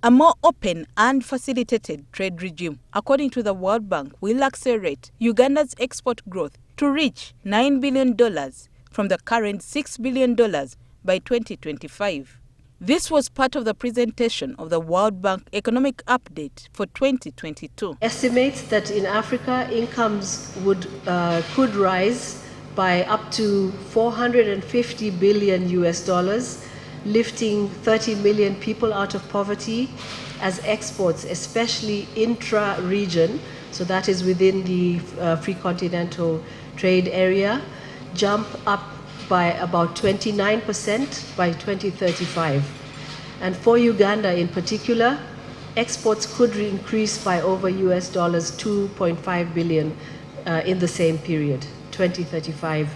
A more open and facilitated trade regime, according to the World Bank, will accelerate Uganda's export growth to reach $9 billion from the current $6 billion by 2025. This was part of the presentation of the World Bank Economic Update for 2022. Estimates that in Africa, incomes could rise by up to $450 billion US, lifting 30 million people out of poverty as exports, especially intra-region, so that is within the free continental trade area, jump up by about 29% by 2035. And for Uganda in particular, exports could increase by over US dollars 2.5 billion in the same period, 2035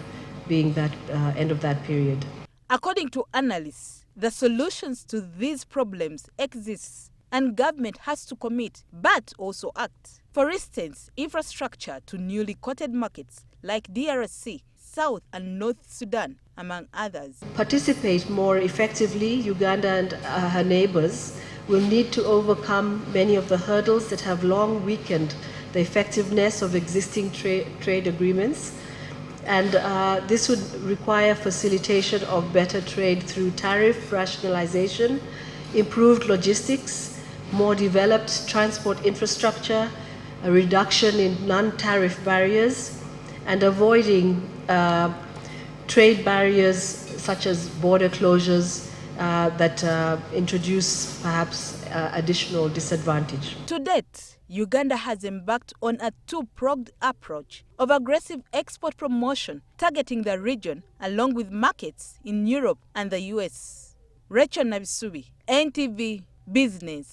being that end of that period. According to analysts, the solutions to these problems exist and government has to commit but also act. For instance, infrastructure to newly quoted markets like DRC, South and North Sudan, among others. Participate more effectively, Uganda and her neighbors will need to overcome many of the hurdles that have long weakened the effectiveness of existing trade agreements. And this would require facilitation of better trade through tariff rationalization, improved logistics, more developed transport infrastructure, a reduction in non-tariff barriers, and avoiding trade barriers such as border closures that introduce perhaps additional disadvantage. To date, Uganda has embarked on a two-pronged approach of aggressive export promotion targeting the region along with markets in Europe and the US. Racheal Nabisubi, NTV Business.